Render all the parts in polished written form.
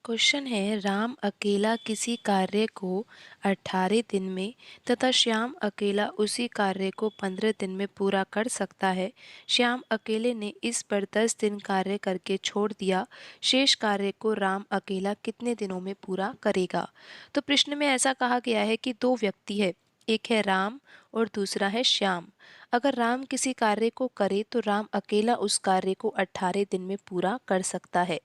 Question है, राम अकेला किसी कार्य को 18 दिन में तथा श्याम अकेला उसी कार्य को 15 दिन में पूरा कर सकता है। श्याम अकेले ने इस पर 10 दिन कार्य करके छोड़ दिया। शेष कार्य को राम अकेला कितने दिनों में पूरा करेगा? तो प्रश्न में ऐसा कहा गया है कि दो व्यक्ति है, एक है राम और दूसरा है श्याम। अगर राम किसी कार्य को करे तो राम अकेला उस कार्य को 18 दिन में पूरा कर सकता है।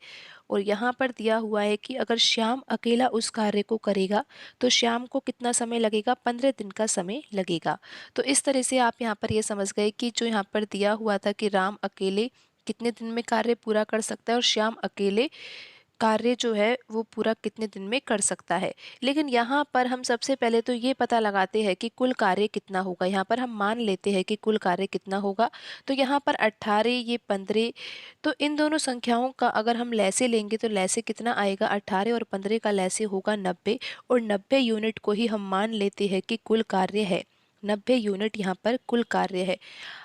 और यहाँ पर दिया हुआ है कि अगर श्याम अकेला उस कार्य को करेगा तो श्याम को कितना समय लगेगा? 15 दिन का समय लगेगा। तो इस तरह से आप यहाँ पर ये समझ गए कि जो यहाँ पर दिया हुआ था कि राम अकेले कितने दिन में कार्य पूरा कर सकता है और श्याम अकेले कार्य जो है वो पूरा कितने दिन में कर सकता है। लेकिन यहाँ पर हम सबसे पहले तो ये पता लगाते हैं कि कुल कार्य कितना होगा। यहाँ पर हम मान लेते हैं कि कुल कार्य कितना होगा। तो यहाँ पर 18 ये 15, तो इन दोनों संख्याओं का अगर हम लैसे लेंगे तो लैसे कितना आएगा? 18 और 15 का लैसे होगा 90 और 90 यूनिट को ही हम मान लेते हैं कि कुल कार्य है। 90 यूनिट यहाँ पर कुल कार्य है।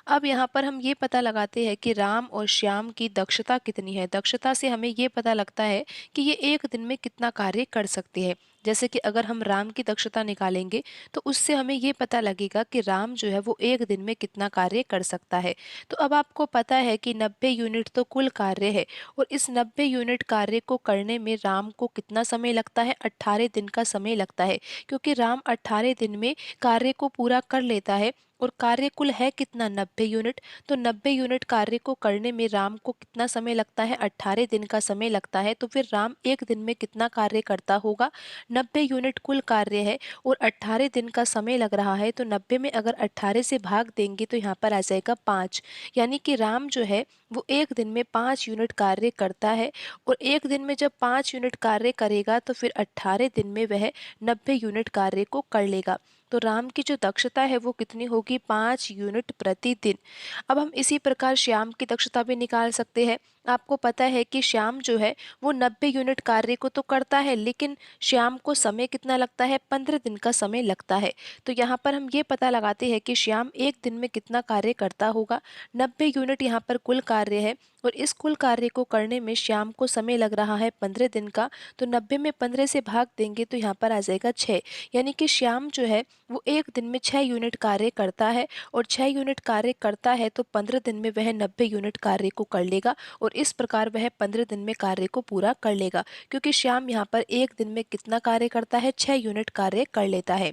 अब यहाँ पर हम ये पता लगाते हैं कि राम और श्याम की दक्षता कितनी है। दक्षता से हमें ये पता लगता है कि ये एक दिन में कितना कार्य कर सकते हैं। जैसे कि अगर हम राम की दक्षता निकालेंगे तो उससे हमें ये पता लगेगा कि राम जो है वो एक दिन में कितना कार्य कर सकता है। तो अब आपको पता है कि 90 यूनिट तो कुल कार्य है और इस 90 यूनिट कार्य को करने में राम को कितना समय लगता है? 18 दिन का समय लगता है, क्योंकि राम 18 दिन में कार्य को पूरा कर लेता है। और कार्य कुल है कितना? 90 यूनिट। तो 90 यूनिट कार्य को करने में राम को कितना समय लगता है? 18 दिन का समय लगता है। तो फिर राम एक दिन में कितना कार्य करता होगा? 90 यूनिट कुल कार्य है और 18 दिन का समय लग रहा है, तो 90 में अगर 18 से भाग देंगे तो यहाँ पर आ जाएगा 5। यानी कि राम जो है वो एक दिन में 5 यूनिट कार्य करता है। और एक दिन में जब 5 यूनिट कार्य करेगा तो फिर 18 दिन में वह 90 यूनिट कार्य को कर लेगा। तो राम की जो दक्षता है वो कितनी होगी? 5 यूनिट प्रतिदिन। अब हम इसी प्रकार श्याम की दक्षता भी निकाल सकते हैं। आपको पता है कि श्याम जो है वो 90 यूनिट कार्य को तो करता है, लेकिन श्याम को समय कितना लगता है? 15 दिन का समय लगता है। तो यहाँ पर हम ये पता लगाते हैं कि श्याम एक दिन में कितना कार्य करता होगा। 90 यूनिट यहाँ पर कुल कार्य है और इस कुल कार्य को करने में श्याम को समय लग रहा है 15 दिन का। तो 90 में 15 से भाग देंगे तो यहाँ पर आ जाएगा 6। यानी कि श्याम जो है वो एक दिन में 6 यूनिट कार्य करता है और 6 यूनिट कार्य करता है तो 15 दिन में वह 90 यूनिट कार्य को कर लेगा और इस प्रकार वह 15 दिन में कार्य को पूरा कर लेगा, क्योंकि श्याम यहाँ पर एक दिन में कितना कार्य करता है? 6 यूनिट कार्य कर लेता है।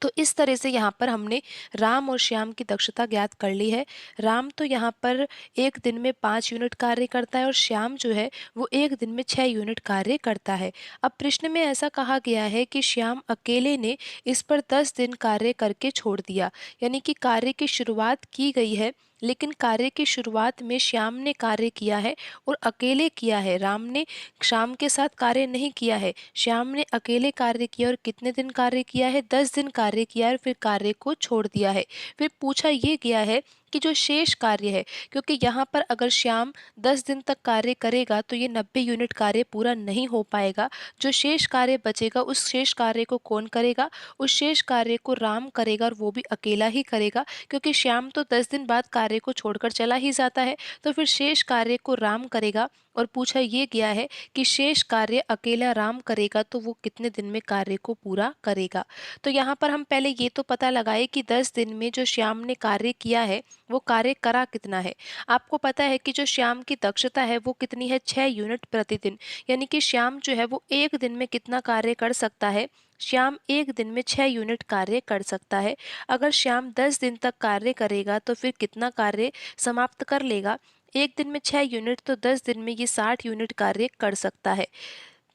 तो इस तरह से यहाँ पर हमने राम और श्याम की दक्षता ज्ञात कर ली है। राम तो यहाँ पर एक दिन में 5 यूनिट कार्य करता है और श्याम जो है वो एक दिन में 6 यूनिट कार्य करता है। अब प्रश्न में ऐसा कहा गया है कि श्याम अकेले ने इस पर 10 दिन कार्य करके छोड़ दिया। यानी कि कार्य की शुरुआत की गई है, लेकिन कार्य की शुरुआत में श्याम ने कार्य किया है और अकेले किया है। राम ने श्याम के साथ कार्य नहीं किया है। श्याम ने अकेले कार्य किया और कितने दिन कार्य किया है? 10 दिन कार्य किया है, फिर कार्य को छोड़ दिया है। फिर पूछा ये गया है कि जो शेष कार्य है, क्योंकि यहाँ पर अगर श्याम 10 दिन तक कार्य करेगा तो ये 90 यूनिट कार्य पूरा नहीं हो पाएगा। जो शेष कार्य बचेगा उस शेष कार्य को कौन करेगा? उस शेष कार्य को राम करेगा और वो भी अकेला ही करेगा, क्योंकि श्याम तो 10 दिन बाद कार्य को छोड़कर चला ही जाता है। तो फिर शेष कार्य को राम करेगा। और पूछा ये गया है कि शेष कार्य अकेला राम करेगा तो वो कितने दिन में कार्य को पूरा करेगा। तो यहाँ पर हम पहले ये तो पता लगाए कि 10 दिन में जो श्याम ने कार्य किया है वो कार्य करा कितना है। आपको पता है कि जो श्याम की दक्षता है वो कितनी है? 6 यूनिट प्रतिदिन। यानी कि श्याम जो है वो एक दिन में कितना कार्य कर सकता है? श्याम एक दिन में 6 यूनिट कार्य कर सकता है। अगर श्याम 10 दिन तक कार्य करेगा तो फिर कितना कार्य समाप्त कर लेगा? एक दिन में 6 यूनिट, तो 10 दिन में ये 60 यूनिट कार्य कर सकता है।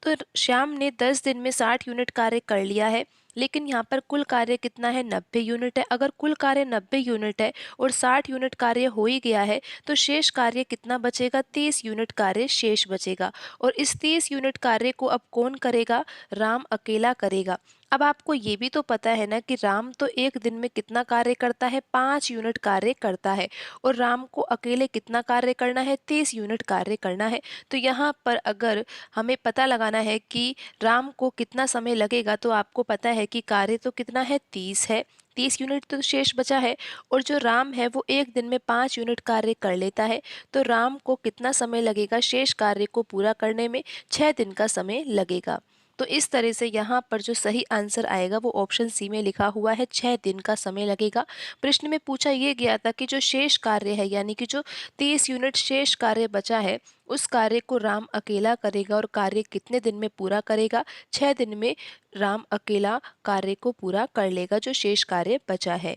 तो श्याम ने 10 दिन में 60 यूनिट कार्य कर लिया है, लेकिन यहाँ पर कुल कार्य कितना है? 90 यूनिट है। अगर कुल कार्य 90 यूनिट है और 60 यूनिट कार्य हो ही गया है तो शेष कार्य कितना बचेगा? 30 यूनिट कार्य शेष बचेगा। और इस 30 यूनिट कार्य को अब कौन करेगा? राम अकेला करेगा। अब आपको ये भी तो पता है ना कि राम तो एक दिन में कितना कार्य करता है? 5 यूनिट कार्य करता है और राम को अकेले कितना कार्य करना है? 30 यूनिट कार्य करना है। तो यहाँ पर अगर हमें पता लगाना है कि राम को कितना समय लगेगा, तो आपको पता है कि कार्य तो कितना है? 30 है। 30 यूनिट तो शेष बचा है और जो राम है वो एक दिन में 5 यूनिट कार्य कर लेता है, तो राम को कितना समय लगेगा शेष कार्य को पूरा करने में? 6 दिन का समय लगेगा। तो इस तरह से यहाँ पर जो सही आंसर आएगा वो ऑप्शन सी में लिखा हुआ है, 6 दिन का समय लगेगा। प्रश्न में पूछा ये गया था कि जो शेष कार्य है यानी कि जो 30 यूनिट शेष कार्य बचा है उस कार्य को राम अकेला करेगा और कार्य कितने दिन में पूरा करेगा? 6 दिन में राम अकेला कार्य को पूरा कर लेगा जो शेष कार्य बचा है।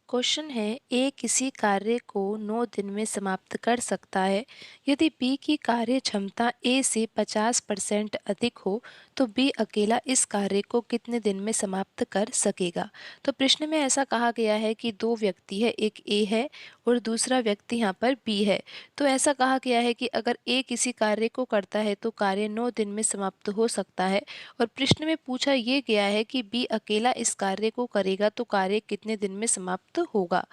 क्वेश्चन है, ए किसी कार्य को 9 दिन में समाप्त कर सकता है। यदि बी की कार्य क्षमता ए से 50% अधिक हो तो बी अकेला इस कार्य को कितने दिन में समाप्त कर सकेगा? तो प्रश्न में ऐसा कहा गया है कि दो व्यक्ति है, एक ए है और दूसरा व्यक्ति यहाँ पर बी है। तो ऐसा कहा गया है कि अगर ए किसी कार्य को करता है तो कार्य 9 दिन में समाप्त हो सकता है और प्रश्न में पूछा ये गया है कि बी अकेला इस कार्य को करेगा तो कार्य कितने दिन में समाप्त होगा।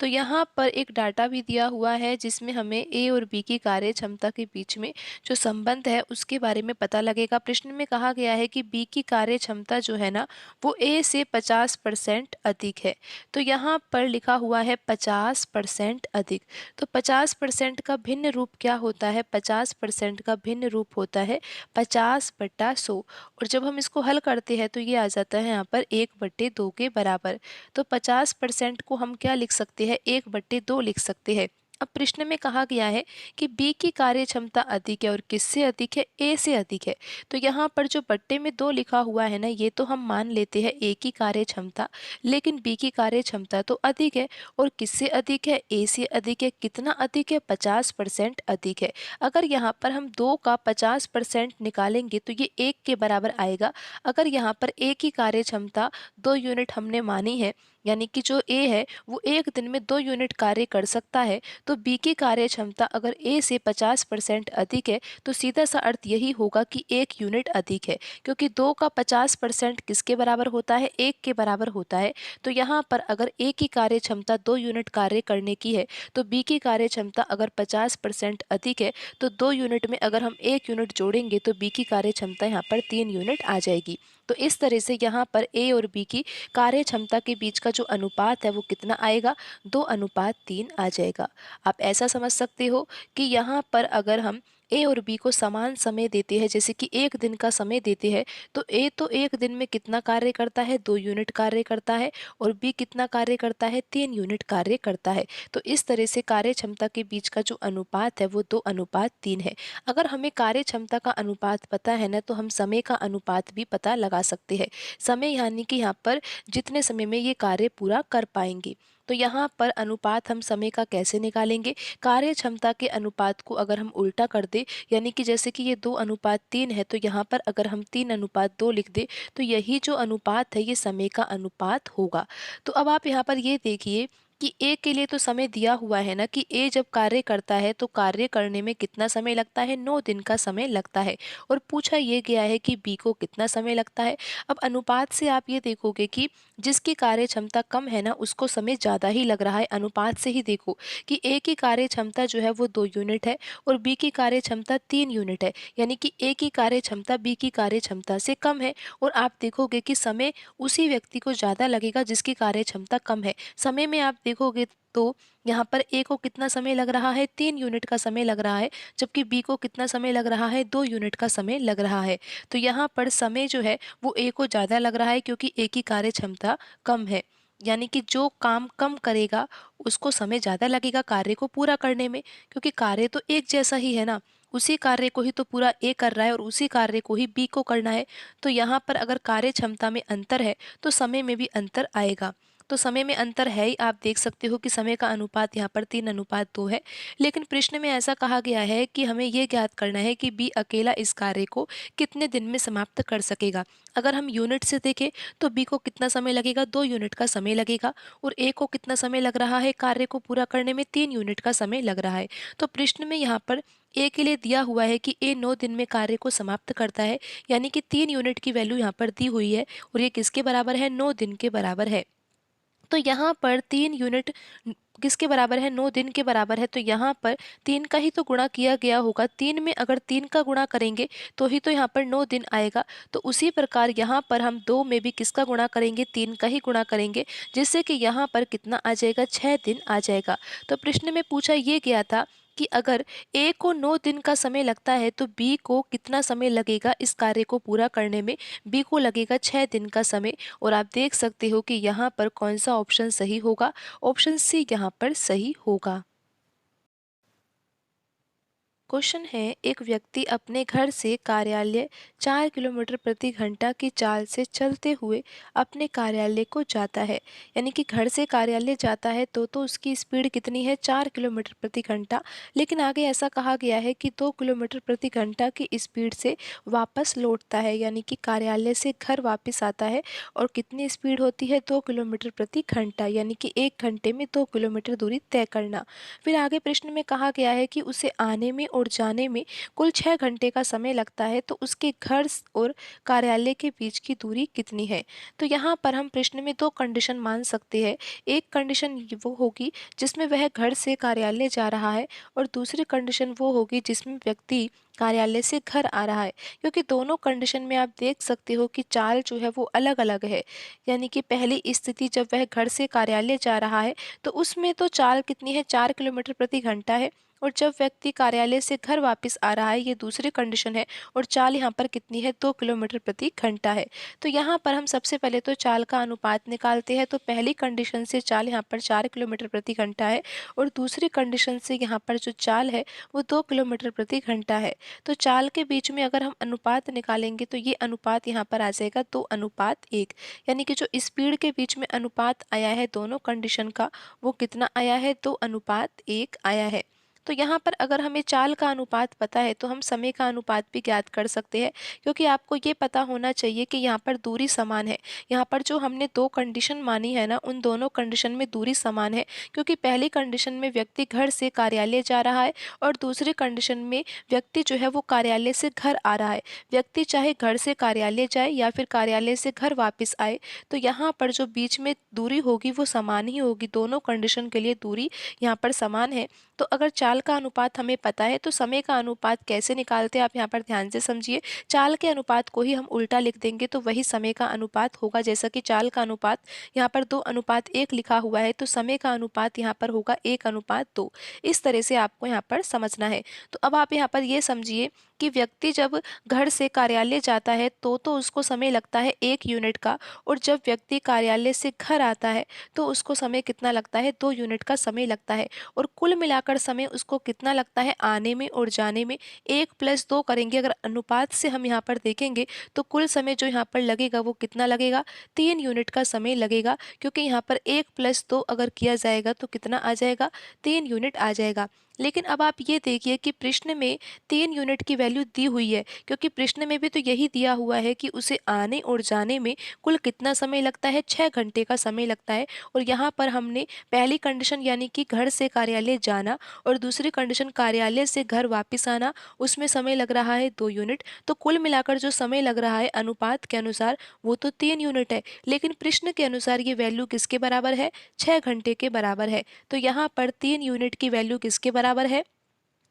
तो यहाँ पर एक डाटा भी दिया हुआ है जिसमें हमें ए और बी की कार्य क्षमता के बीच में जो संबंध है उसके बारे में पता लगेगा। प्रश्न में कहा गया है कि बी की कार्य क्षमता जो है ना वो ए से 50% अधिक है। तो यहाँ पर लिखा हुआ है 50% अधिक। तो 50% का भिन्न रूप क्या होता है? 50% का भिन्न रूप होता है 50/100 और जब हम इसको हल करते हैं तो ये आ जाता है यहाँ पर 1/2 के बराबर। तो 50% को हम क्या लिख सकते हैं? 1/2 लिख सकते हैं। अब प्रश्न में कहा गया है कि बी की कार्य क्षमता अधिक है और किससे अधिक है? ए से अधिक है। तो यहाँ पर जो बट्टे में 2 लिखा हुआ है ना ये तो हम मान लेते हैं ए की कार्य क्षमता, लेकिन बी की कार्य क्षमता तो अधिक है और किससे अधिक है? ए से अधिक है। कितना अधिक है? 50% अधिक है। अगर यहाँ पर हम 2 का 50% निकालेंगे तो ये 1 के बराबर आएगा। अगर यहाँ पर ए की कार्य क्षमता 2 यूनिट हमने मानी है यानी कि जो ए है वो एक दिन में 2 यूनिट कार्य कर सकता है, तो बी की कार्य क्षमता अगर ए से 50% अधिक है तो सीधा सा अर्थ यही होगा कि 1 यूनिट अधिक है, क्योंकि 2 का 50% किसके बराबर होता है? 1 के बराबर होता है। तो यहाँ पर अगर ए की कार्य क्षमता 2 यूनिट कार्य करने की है तो बी की कार्य क्षमता अगर 50% अधिक है तो 2 यूनिट में अगर हम 1 यूनिट जोड़ेंगे तो बी की कार्य क्षमता यहाँ पर 3 यूनिट आ जाएगी। तो इस तरह से यहाँ पर ए और बी की कार्य क्षमता के बीच का जो अनुपात है वो कितना आएगा? 2:3 आ जाएगा। आप ऐसा समझ सकते हो कि यहाँ पर अगर हम ए और बी को समान समय देते हैं, जैसे कि 1 दिन का समय देते हैं, तो ए तो 1 दिन में कितना कार्य करता है? 2 यूनिट कार्य करता है और बी कितना कार्य करता है? 3 यूनिट कार्य करता है। तो इस तरह से कार्य क्षमता के बीच का जो अनुपात है वो 2:3 है। अगर हमें कार्य क्षमता का अनुपात पता है ना तो हम समय का अनुपात भी पता लगा सकते हैं। समय यानी कि यहाँ पर जितने समय में ये कार्य पूरा कर पाएंगे। तो यहाँ पर अनुपात हम समय का कैसे निकालेंगे? कार्य क्षमता के अनुपात को अगर हम उल्टा कर दे यानी कि जैसे कि ये 2:3 है तो यहाँ पर अगर हम 3:2 लिख दे तो यही जो अनुपात है ये समय का अनुपात होगा। तो अब आप यहाँ पर ये देखिए कि ए के लिए तो समय दिया हुआ है ना कि ए जब कार्य करता है तो कार्य करने में कितना समय लगता है? 9 दिन का समय लगता है। और पूछा ये गया है कि बी को कितना समय लगता है। अब अनुपात से आप ये देखोगे कि जिसकी कार्य क्षमता कम है ना उसको समय ज़्यादा ही लग रहा है। अनुपात से ही देखो कि ए की कार्य क्षमता जो है वो 2 यूनिट है और बी की कार्य क्षमता 3 यूनिट है, यानी कि ए की कार्य क्षमता बी की कार्य क्षमता से कम है। और आप देखोगे कि समय उसी व्यक्ति को ज़्यादा लगेगा जिसकी कार्य क्षमता कम है। समय में आप देखोगे तो यहाँ पर ए को कितना समय लग रहा है? 3 यूनिट का समय लग रहा है, जबकि बी को कितना समय लग रहा है? 2 यूनिट का समय लग रहा है। तो यहाँ पर समय जो है वो ए को ज़्यादा लग रहा है क्योंकि ए की कार्य क्षमता कम है। यानी कि जो काम कम करेगा उसको समय ज़्यादा लगेगा कार्य को पूरा करने में, क्योंकि कार्य तो एक जैसा ही है ना। उसी कार्य को ही तो पूरा ए कर रहा है और उसी कार्य को ही बी को करना है। तो यहाँ पर अगर कार्य क्षमता में अंतर है तो समय में भी अंतर आएगा। तो समय में अंतर है ही, आप देख सकते हो कि समय का अनुपात यहाँ पर 3:2 है। लेकिन प्रश्न में ऐसा कहा गया है कि हमें ये ज्ञात करना है कि बी अकेला इस कार्य को कितने दिन में समाप्त कर सकेगा। अगर हम यूनिट से देखें तो बी को कितना समय लगेगा? 2 यूनिट का समय लगेगा। और ए को कितना समय लग रहा है कार्य को पूरा करने में? 3 यूनिट का समय लग रहा है। तो प्रश्न में यहाँ पर ए के लिए दिया हुआ है कि ए 9 दिन में कार्य को समाप्त करता है, यानी कि 3 यूनिट की वैल्यू यहाँ पर दी हुई है और ये किसके बराबर है? 9 दिन के बराबर है। तो यहाँ पर 3 यूनिट किसके बराबर है, 9 दिन के बराबर है। तो यहाँ पर 3 का ही तो गुणा किया गया होगा। 3 में अगर 3 का गुणा करेंगे तो ही तो यहाँ पर 9 दिन आएगा। तो उसी प्रकार यहाँ पर हम 2 में भी किसका गुणा करेंगे, 3 का ही गुणा करेंगे, जिससे कि यहाँ पर कितना आ जाएगा, 6 दिन आ जाएगा। तो प्रश्न में पूछा ये गया था कि अगर ए को 9 दिन का समय लगता है तो बी को कितना समय लगेगा इस कार्य को पूरा करने में। बी को लगेगा 6 दिन का समय। और आप देख सकते हो कि यहाँ पर कौन सा ऑप्शन सही होगा, ऑप्शन सी यहाँ पर सही होगा। क्वेश्चन है, एक व्यक्ति अपने घर से कार्यालय 4 किलोमीटर प्रति घंटा की चाल से चलते हुए अपने कार्यालय को जाता है। यानी कि घर से कार्यालय जाता है तो उसकी स्पीड कितनी है, 4 किलोमीटर प्रति घंटा। लेकिन आगे ऐसा कहा गया है कि 2 किलोमीटर प्रति घंटा की स्पीड से वापस लौटता है, यानी कि कार्यालय से घर वापस आता है। और कितनी स्पीड होती है, 2 किलोमीटर प्रति घंटा, यानी कि 1 घंटे में 2 किलोमीटर दूरी तय करना। फिर आगे प्रश्न में कहा गया है कि उसे आने में और जाने में कुल 6 घंटे का समय लगता है, तो उसके घर और कार्यालय के बीच की दूरी कितनी है। तो यहाँ पर हम प्रश्न में 2 कंडीशन मान सकते हैं। एक कंडीशन वो होगी जिसमें वह घर से कार्यालय जा रहा है, और दूसरी कंडीशन वो होगी जिसमें व्यक्ति कार्यालय से घर आ रहा है। क्योंकि दोनों कंडीशन में आप देख सकते हो कि चाल जो है वो अलग अलग है। यानी कि पहली स्थिति जब वह घर से कार्यालय जा रहा है तो उसमें तो चाल कितनी है, 4 किलोमीटर प्रति घंटा है। और जब व्यक्ति कार्यालय से घर वापस आ रहा है, ये दूसरी कंडीशन है, और चाल यहाँ पर कितनी है, 2 किलोमीटर प्रति घंटा है। तो यहाँ पर हम सबसे पहले तो चाल का अनुपात निकालते हैं। तो पहली कंडीशन से चाल यहाँ पर 4 किलोमीटर प्रति घंटा है, और दूसरी कंडीशन से यहाँ पर जो चाल है वो 2 किलोमीटर प्रति घंटा है। तो चाल के बीच में अगर हम अनुपात निकालेंगे तो ये अनुपात यहाँ पर आ जाएगा 2:1। यानी कि जो स्पीड के बीच में अनुपात आया है दोनों कंडीशन का, वो कितना आया है, 2:1 आया है। तो यहाँ पर अगर हमें चाल का अनुपात पता है तो हम समय का अनुपात भी ज्ञात कर सकते हैं। क्योंकि आपको ये पता होना चाहिए कि यहाँ पर दूरी समान है। यहाँ पर जो हमने 2 कंडीशन मानी है ना, उन दोनों कंडीशन में दूरी समान है। क्योंकि पहली कंडीशन में व्यक्ति घर से कार्यालय जा रहा है, और दूसरी कंडीशन में व्यक्ति जो है वो कार्यालय से घर आ रहा है। व्यक्ति चाहे घर से कार्यालय जाए या फिर कार्यालय से घर वापस आए, तो यहाँ पर जो बीच में दूरी होगी वो समान ही होगी। दोनों कंडीशन के लिए दूरी यहाँ पर समान है। तो अगर चाल का अनुपात हमें पता है तो समय का अनुपात कैसे निकालते हैं, आप यहाँ पर ध्यान से समझिए। चाल के अनुपात को ही हम उल्टा लिख देंगे तो वही समय का अनुपात होगा। जैसा कि चाल का अनुपात यहाँ पर 2:1 लिखा हुआ है, तो समय का अनुपात यहाँ पर होगा 1:2। इस तरह से आपको यहाँ पर समझना है। तो अब आप यहाँ पर ये समझिए कि व्यक्ति जब घर से कार्यालय जाता है तो उसको समय लगता है 1 यूनिट का, और जब व्यक्ति कार्यालय से घर आता है तो उसको समय कितना लगता है, 2 यूनिट का समय लगता है। और कुल मिलाकर समय उसको कितना लगता है आने में और जाने में, 1 + 2 करेंगे अगर अनुपात से हम यहाँ पर देखेंगे तो कुल समय जो यहाँ पर लगेगा वो कितना लगेगा, 3 यूनिट का समय लगेगा। क्योंकि यहाँ पर 1 + 2 अगर किया जाएगा तो कितना आ जाएगा, 3 यूनिट आ जाएगा। लेकिन अब आप ये देखिए कि प्रश्न में 3 यूनिट की वैल्यू दी हुई है, क्योंकि प्रश्न में भी तो यही दिया हुआ है कि उसे आने और जाने में कुल कितना समय लगता है, 6 घंटे का समय लगता है। और यहाँ पर हमने पहली कंडीशन यानी कि घर से कार्यालय जाना, और दूसरी कंडीशन कार्यालय से घर वापस आना, उसमें समय लग रहा है 2 यूनिट। तो कुल मिलाकर जो समय लग रहा है अनुपात के अनुसार वो तो 3 यूनिट है। लेकिन प्रश्न के अनुसार ये वैल्यू किसके बराबर है, 6 घंटे के बराबर है। तो यहाँ पर 3 यूनिट की वैल्यू किसके बराबर है,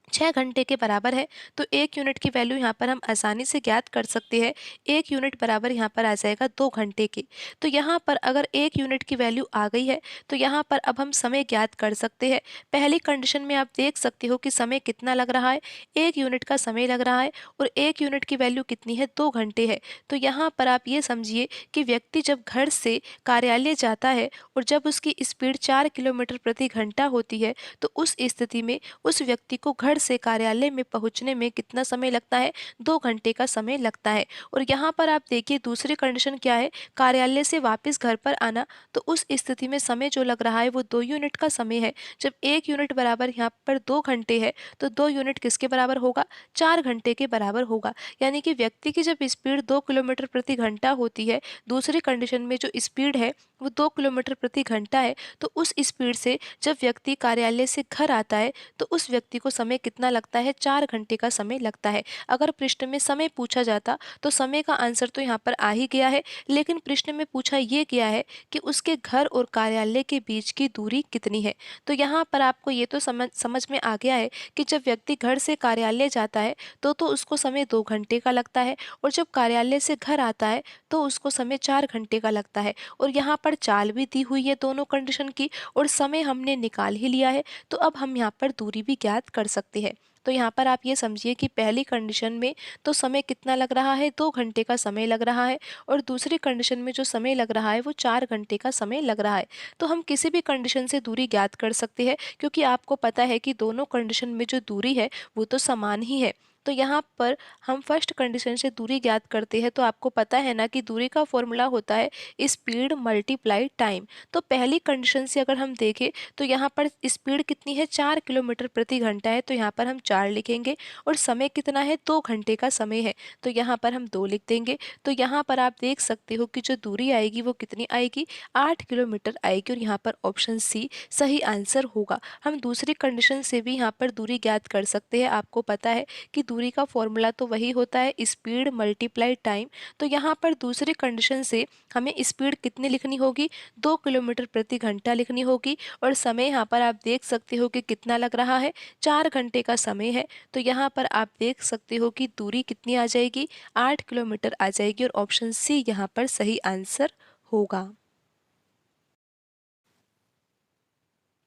6 घंटे के बराबर है। तो 1 यूनिट की वैल्यू यहाँ पर हम आसानी से ज्ञात कर सकते हैं। 1 यूनिट बराबर यहाँ पर आ जाएगा 2 घंटे के। तो यहाँ पर अगर 1 यूनिट की वैल्यू आ गई है तो यहाँ पर अब हम समय ज्ञात कर सकते हैं। पहली कंडीशन में आप देख सकते हो कि समय कितना लग रहा है, 1 यूनिट का समय लग रहा है, और 1 यूनिट की वैल्यू कितनी है, 2 घंटे है। तो यहाँ पर आप ये समझिए कि व्यक्ति जब घर से कार्यालय जाता है और जब उसकी स्पीड 4 किलोमीटर प्रति घंटा होती है, तो उस स्थिति में उस व्यक्ति को घर से कार्यालय में पहुंचने में कितना समय लगता है, 2 घंटे का समय लगता है। और यहाँ पर आप देखिए दूसरी कंडीशन क्या है, कार्यालय से वापस घर पर आना, तो उस स्थिति में समय जो लग रहा है वो 2 यूनिट का समय है। जब 1 यूनिट बराबर यहाँ पर 2 घंटे है तो 2 यूनिट किसके बराबर होगा, 4 घंटे के बराबर होगा। यानी कि व्यक्ति की जब स्पीड 2 किलोमीटर प्रति घंटा होती है, दूसरी कंडीशन में जो स्पीड है वो 2 किलोमीटर प्रति घंटा है, तो उस स्पीड से जब व्यक्ति कार्यालय से घर आता है तो उस व्यक्ति को समय कितना लगता है? 4 घंटे का समय लगता है। अगर प्रश्न में समय पूछा जाता तो समय का आंसर तो यहाँ पर आ ही गया है, लेकिन प्रश्न में पूछा ये गया है कि उसके घर और कार्यालय के बीच की दूरी कितनी है। तो यहाँ पर आपको ये तो समझ समझ में आ गया है कि जब व्यक्ति घर से कार्यालय जाता है तो उसको समय 2 घंटे का लगता है, और जब कार्यालय से घर आता है तो उसको समय 4 घंटे का लगता है। और यहाँ पर चाल भी दी हुई है दोनों कंडीशन की, और समय हमने निकाल ही लिया है, तो अब हम यहाँ पर दूरी भी ज्ञात कर सकते हैं। तो यहाँ पर आप ये समझिए कि पहली कंडीशन में तो समय कितना लग रहा है? 2 घंटे का समय लग रहा है, और दूसरी कंडीशन में जो समय लग रहा है वो 4 घंटे का समय लग रहा है। तो हम किसी भी कंडीशन से दूरी ज्ञात कर सकते हैं, क्योंकि आपको पता है कि दोनों कंडीशन में जो दूरी है वो तो समान ही है। तो यहाँ पर हम फर्स्ट कंडीशन से दूरी ज्ञात करते हैं, तो आपको पता है ना कि दूरी का फॉर्मूला होता है स्पीड मल्टीप्लाई टाइम। तो पहली कंडीशन से अगर हम देखें तो यहाँ पर स्पीड कितनी है? 4 किलोमीटर प्रति घंटा है, तो यहाँ पर हम 4 लिखेंगे, और समय कितना है? 2 घंटे का समय है, तो यहाँ पर हम 2 लिख देंगे। तो यहाँ पर आप देख सकते हो कि जो दूरी आएगी वो कितनी आएगी? 8 किलोमीटर आएगी, और यहाँ पर ऑप्शन सी सही आंसर होगा। हम दूसरी कंडीशन से भी यहाँ पर दूरी ज्ञात कर सकते हैं। आपको पता है कि दूरी का फॉर्मूला तो वही होता है स्पीड मल्टीप्लाई टाइम। तो यहाँ पर दूसरी कंडीशन से हमें स्पीड कितनी लिखनी होगी? 2 किलोमीटर प्रति घंटा लिखनी होगी, और समय यहाँ पर आप देख सकते हो कि कितना लग रहा है? 4 घंटे का समय है। तो यहाँ पर आप देख सकते हो कि दूरी कितनी आ जाएगी? 8 किलोमीटर आ जाएगी, और ऑप्शन सी यहाँ पर सही आंसर होगा।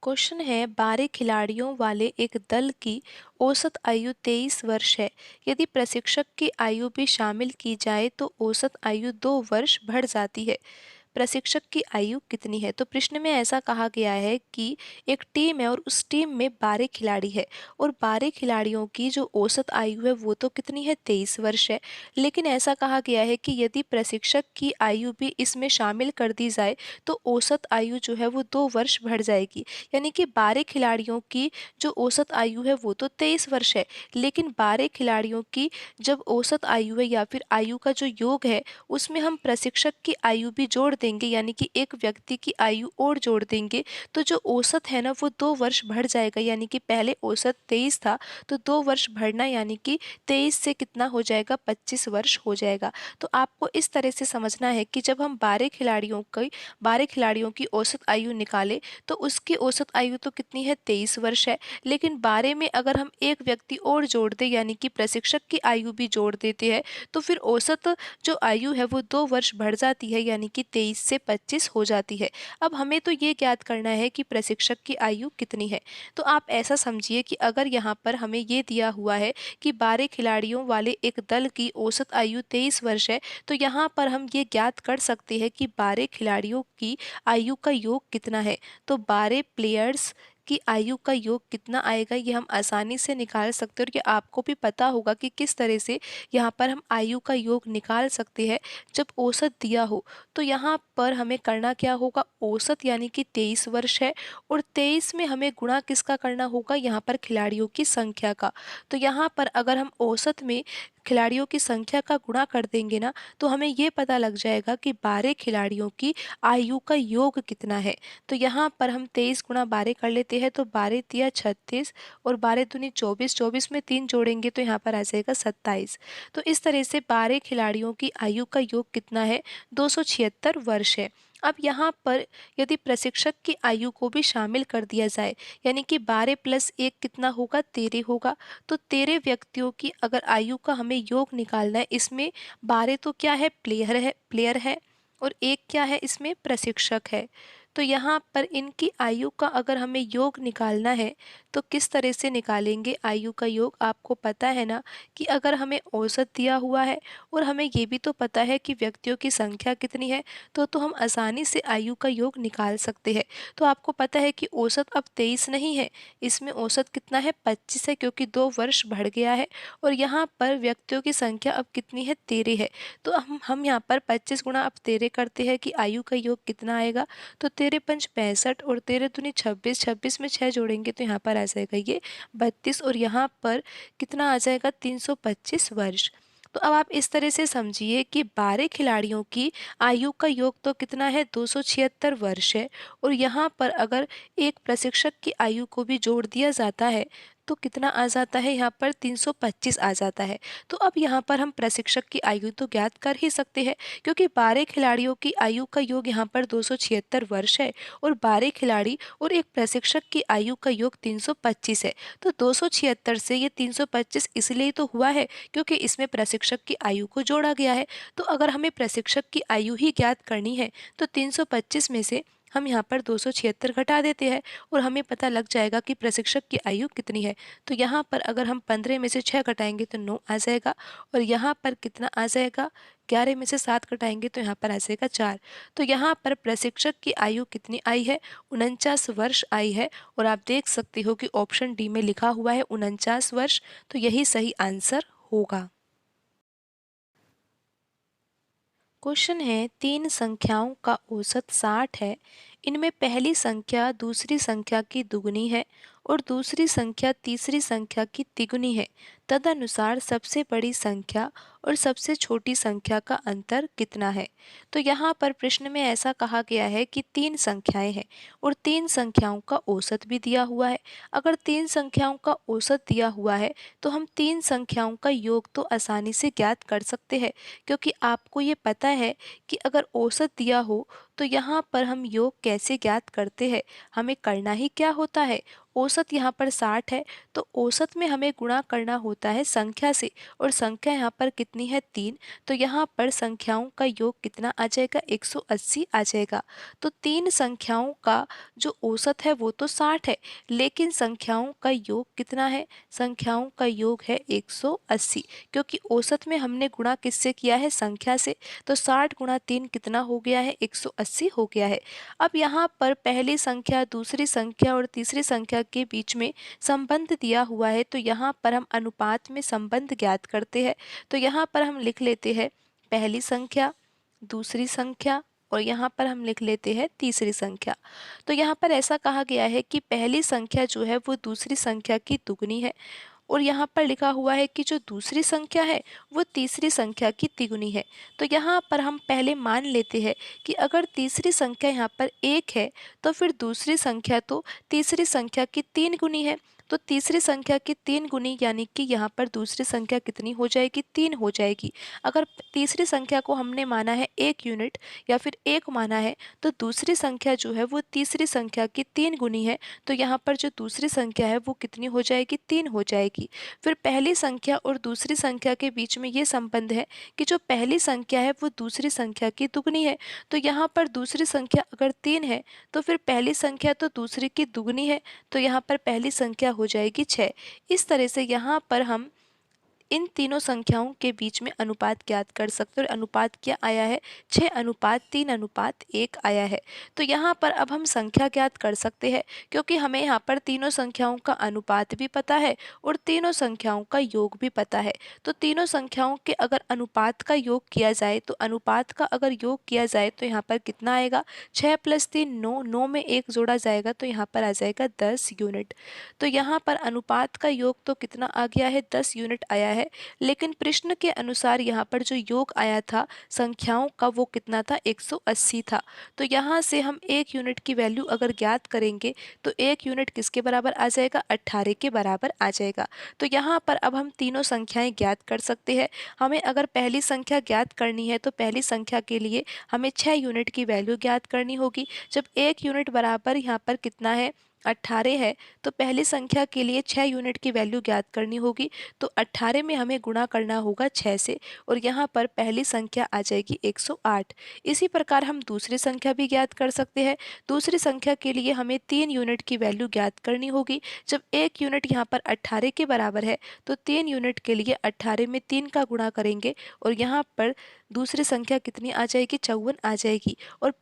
क्वेश्चन है, 12 खिलाड़ियों वाले एक दल की औसत आयु 23 वर्ष है। यदि प्रशिक्षक की आयु भी शामिल की जाए तो औसत आयु 2 वर्ष बढ़ जाती है। प्रशिक्षक की आयु कितनी है? तो प्रश्न में ऐसा कहा गया है कि एक टीम है और उस टीम में 12 खिलाड़ी है, और 12 खिलाड़ियों की जो औसत आयु है वो तो कितनी है? 23 वर्ष है। लेकिन ऐसा कहा गया है कि यदि प्रशिक्षक की आयु भी इसमें शामिल कर दी जाए तो औसत आयु जो है वो 2 वर्ष बढ़ जाएगी। यानी कि 12 खिलाड़ियों की जो औसत आयु है वो तो 23 वर्ष है, लेकिन 12 खिलाड़ियों की जब औसत आयु है या फिर आयु का जो योग है उसमें हम प्रशिक्षक की आयु भी जोड़ देंगे, यानी कि एक व्यक्ति की आयु और जोड़ देंगे, तो जो औसत है ना वो 2 वर्ष बढ़ जाएगा। यानी कि पहले औसत 23 था, तो 2 वर्ष बढ़ना, यानी कि 23 से कितना हो जाएगा? 25 वर्ष हो जाएगा। तो आपको इस तरह से समझना है कि जब हम 12 खिलाड़ियों की औसत आयु निकालें तो उसकी औसत आयु तो कितनी है? 23 वर्ष है, लेकिन 12 में अगर हम एक व्यक्ति और जोड़ दें, यानी कि प्रशिक्षक की आयु भी जोड़ देते हैं, तो फिर औसत जो आयु है वो 2 वर्ष बढ़ जाती है, यानी कि 23 से 25 हो जाती है। अब हमें तो ये ज्ञात करना है कि प्रशिक्षक की आयु कितनी है। तो आप ऐसा समझिए कि अगर यहाँ पर हमें ये दिया हुआ है कि 12 खिलाड़ियों वाले एक दल की औसत आयु 23 वर्ष है, तो यहाँ पर हम ये ज्ञात कर सकते हैं कि 12 खिलाड़ियों की आयु का योग कितना है। तो 12 प्लेयर्स की आयु का योग कितना आएगा, ये हम आसानी से निकाल सकते हैं, और ये आपको भी पता होगा कि किस तरह से यहाँ पर हम आयु का योग निकाल सकते हैं जब औसत दिया हो। तो यहाँ पर हमें करना क्या होगा? औसत यानी कि 23 वर्ष है, और 23 में हमें गुणा किसका करना होगा? यहाँ पर खिलाड़ियों की संख्या का। तो यहाँ पर अगर हम औसत में खिलाड़ियों की संख्या का गुणा कर देंगे ना, तो हमें ये पता लग जाएगा कि 12 खिलाड़ियों की आयु का योग कितना है। तो यहाँ पर हम 23 गुणा 12 कर लेते हैं, तो 12 तिया 36, और 12 दूनी 24, 24 में 3 जोड़ेंगे तो यहाँ पर आ जाएगा 27। तो इस तरह से 12 खिलाड़ियों की आयु का योग कितना है? 276 वर्ष है। अब यहाँ पर यदि प्रशिक्षक की आयु को भी शामिल कर दिया जाए, यानी कि 12 प्लस 1 कितना होगा? 13 होगा। तो 13 व्यक्तियों की अगर आयु का हमें योग निकालना है, इसमें 12 तो क्या है? प्लेयर है, और एक क्या है? इसमें प्रशिक्षक है। तो यहाँ पर इनकी आयु का अगर हमें योग निकालना है तो किस तरह से निकालेंगे आयु का योग? आपको पता है ना कि अगर हमें औसत दिया हुआ है और हमें ये भी तो पता है कि व्यक्तियों की संख्या कितनी है, तो हम आसानी से आयु का योग निकाल सकते हैं। तो आपको पता है कि औसत अब 23 नहीं है, इसमें औसत कितना है? 25 है, क्योंकि 2 वर्ष बढ़ गया है, और यहाँ पर व्यक्तियों की संख्या अब कितनी है? 13 है। तो हम यहाँ पर 25 गुणा अब 13 करते हैं कि आयु का योग कितना आएगा? तो 13 पंच 65, और 13 दूनी 26, 26 में 6 जोड़ेंगे तो यहाँ पर आ जाएगा ये 32, और यहाँ पर कितना आ जाएगा? 325 वर्ष। तो अब आप इस तरह से समझिए कि 12 खिलाड़ियों की आयु का योग तो कितना है, 276 वर्ष है। और यहाँ पर अगर एक प्रशिक्षक की आयु को भी जोड़ दिया जाता है तो कितना आ जाता है, यहाँ पर 325 आ जाता है। तो अब यहाँ पर हम प्रशिक्षक की आयु तो ज्ञात कर ही सकते हैं, क्योंकि 12 खिलाड़ियों की आयु का योग यहाँ पर 276 वर्ष है और 12 खिलाड़ी और एक प्रशिक्षक की आयु का योग 325 है। तो 276 से ये 325 इसलिए तो हुआ है क्योंकि इसमें प्रशिक्षक की आयु को जोड़ा गया है। तो अगर हमें प्रशिक्षक की आयु ही ज्ञात करनी है तो 325 में से हम यहाँ पर 276 घटा देते हैं और हमें पता लग जाएगा कि प्रशिक्षक की आयु कितनी है। तो यहाँ पर अगर हम 15 में से 6 घटाएंगे तो 9 आ जाएगा और यहाँ पर कितना आ जाएगा, 11 में से 7 घटाएंगे तो यहाँ पर आ जाएगा 4। तो यहाँ पर प्रशिक्षक की आयु कितनी आई है, 49 वर्ष आई है। और आप देख सकते हो कि ऑप्शन डी में लिखा हुआ है 49 वर्ष, तो यही सही आंसर होगा। क्वेश्चन है, 3 संख्याओं का औसत 60 है। इनमें पहली संख्या दूसरी संख्या की दुगनी है और दूसरी संख्या तीसरी संख्या की तिगुनी है। तदनुसार सबसे बड़ी संख्या और सबसे छोटी संख्या का अंतर कितना है। तो यहाँ पर प्रश्न में ऐसा कहा गया है कि 3 संख्याएं हैं और 3 संख्याओं का औसत भी दिया हुआ है। अगर 3 संख्याओं का औसत दिया हुआ है तो हम 3 संख्याओं का योग तो आसानी से ज्ञात कर सकते हैं, क्योंकि आपको ये पता है कि अगर औसत दिया हो तो यहाँ पर हम योग कैसे ज्ञात करते हैं। हमें करना ही क्या होता है, औसत यहाँ पर 60 है तो औसत में हमें गुणा करना होता है संख्या से, और संख्या यहाँ पर कितनी है, 3। तो यहाँ पर संख्याओं का योग कितना आ जाएगा, 180 आ जाएगा। तो 3 संख्याओं का जो औसत है वो तो 60 है, लेकिन संख्याओं का योग कितना है, संख्याओं का योग है 180, क्योंकि औसत में हमने गुणा किससे किया है, संख्या से। तो 60 गुणा 3 कितना हो गया है, 180 हो गया है। अब यहाँ पर पहली संख्या दूसरी संख्या और तीसरी संख्या के बीच में संबंध दिया हुआ है, तो यहाँ पर हम अनुपात में संबंध ज्ञात करते हैं। तो यहाँ पर हम लिख लेते हैं पहली संख्या, दूसरी संख्या और यहाँ पर हम लिख लेते हैं तीसरी संख्या। तो यहाँ पर ऐसा कहा गया है कि पहली संख्या जो है वो दूसरी संख्या की दुगनी है, और यहाँ पर लिखा हुआ है कि जो दूसरी संख्या है वो तीसरी संख्या की तिगुनी है। तो यहाँ पर हम पहले मान लेते हैं कि अगर तीसरी संख्या यहाँ पर 1 है तो फिर दूसरी संख्या तो तीसरी संख्या की 3 गुनी है। तो तीसरी संख्या की 3 गुनी यानी कि यहाँ पर दूसरी संख्या कितनी हो जाएगी, 3 हो जाएगी। अगर तीसरी संख्या को हमने माना है 1 यूनिट या फिर 1 माना है, तो दूसरी संख्या जो है वो तीसरी संख्या की 3 गुनी है। तो यहाँ पर जो दूसरी संख्या है वो कितनी हो जाएगी, 3 हो जाएगी। फिर पहली संख्या और दूसरी संख्या के बीच में ये संबंध है कि जो पहली संख्या है वो दूसरी संख्या की दुगनी है। तो यहाँ पर दूसरी संख्या अगर 3 है तो फिर पहली संख्या तो दूसरी की दुगनी है, तो यहाँ पर पहली संख्या हो जाएगी 6। इस तरह से यहाँ पर हम इन तीनों संख्याओं के बीच में अनुपात ज्ञात कर सकते हैं, और अनुपात क्या आया है, 6:3:1 आया है। तो यहाँ पर अब हम संख्या ज्ञात कर सकते हैं, क्योंकि हमें यहाँ पर तीनों संख्याओं का अनुपात भी पता है और तीनों संख्याओं का योग भी पता है। तो तीनों संख्याओं के अगर अनुपात का योग किया जाए, तो अनुपात का अगर योग किया जाए तो यहाँ पर कितना आएगा, 6 + 3 9, 9 में 1 जोड़ा जाएगा तो यहाँ पर आ जाएगा 10 यूनिट। तो यहाँ पर अनुपात का योग तो कितना आ गया है, 10 यूनिट आया है। लेकिन प्रश्न के अनुसार यहाँ पर जो योग आया था संख्याओं का वो कितना था, 180 था। तो यहाँ से हम 1 यूनिट की वैल्यू अगर ज्ञात करेंगे तो 1 यूनिट किसके बराबर आ जाएगा, 18 के बराबर आ जाएगा। तो यहाँ पर अब हम तीनों संख्याएं ज्ञात कर सकते हैं। हमें अगर पहली संख्या ज्ञात करनी है तो पहली संख्या के लिए हमें 6 यूनिट की वैल्यू ज्ञात करनी होगी। जब 1 यूनिट बराबर यहाँ पर कितना है, 18 है, तो पहली संख्या के लिए 6 यूनिट की वैल्यू ज्ञात करनी होगी। तो 18 में हमें गुणा करना होगा 6 से, और यहाँ पर पहली संख्या आ जाएगी 108। इसी प्रकार हम दूसरी संख्या भी ज्ञात कर सकते हैं। दूसरी संख्या के लिए हमें 3 यूनिट की वैल्यू ज्ञात करनी होगी। जब 1 यूनिट यहाँ पर 18 के बराबर है तो 3 यूनिट के लिए 18 में 3 का गुणा करेंगे और यहाँ पर दूसरी संख्या कितनी आ जाएगी, 54 आ जाएगी। और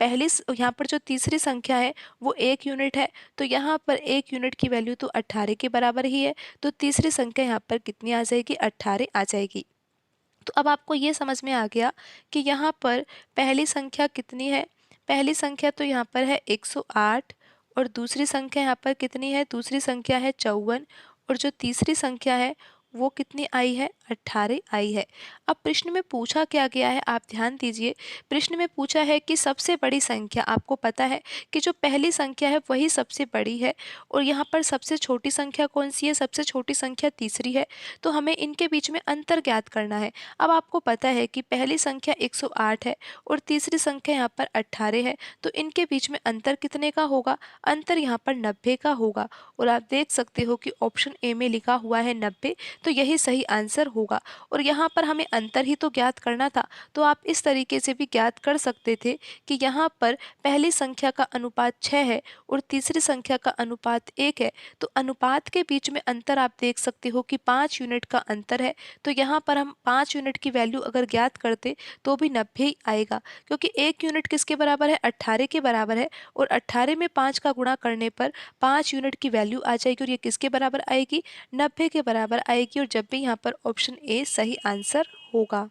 यहाँ पर जो तीसरी संख्या है वो 1 यूनिट है, तो यहाँ पर 1 यूनिट की वैल्यू तो 18 के बराबर ही है, तो तीसरी संख्या यहाँ पर कितनी आ जाएगी, 18 आ जाएगी। तो अब आपको ये समझ में आ गया कि यहाँ पर पहली संख्या कितनी है। पहली संख्या तो यहाँ पर है 108, और दूसरी संख्या यहाँ पर कितनी है, दूसरी संख्या है 54, और जो तीसरी संख्या है वो कितनी आई है, 18 आई है। अब प्रश्न में पूछा क्या गया है, आप ध्यान दीजिए। प्रश्न में पूछा है कि सबसे बड़ी संख्या, आपको पता है कि जो पहली संख्या है वही सबसे बड़ी है और यहाँ पर सबसे छोटी संख्या कौन सी है, सबसे छोटी संख्या तीसरी है। तो हमें इनके बीच में अंतर ज्ञात करना है। अब आपको पता है कि पहली संख्या 108 है और तीसरी संख्या यहाँ पर 18 है, तो इनके बीच में अंतर कितने का होगा, अंतर यहाँ पर 90 का होगा। और आप देख सकते हो कि ऑप्शन ए में लिखा हुआ है 90, तो यही सही आंसर होगा। और यहाँ पर हमें अंतर ही तो ज्ञात करना था, तो आप इस तरीके से भी ज्ञात कर सकते थे कि यहाँ पर पहली संख्या का अनुपात 6 है और तीसरी संख्या का अनुपात 1 है, तो अनुपात के बीच में अंतर आप देख सकते हो कि 5 यूनिट का अंतर है। तो यहाँ पर हम 5 यूनिट की वैल्यू अगर ज्ञात करते तो भी 90 ही आएगा, क्योंकि 1 यूनिट किसके बराबर है, 18 के बराबर है। और 18 में 5 का गुणा करने पर 5 यूनिट की वैल्यू आ जाएगी और ये किसके बराबर आएगी, 90 के बराबर आएगी। और जब भी यहाँ पर ऑप्शन ए सही आंसर होगा।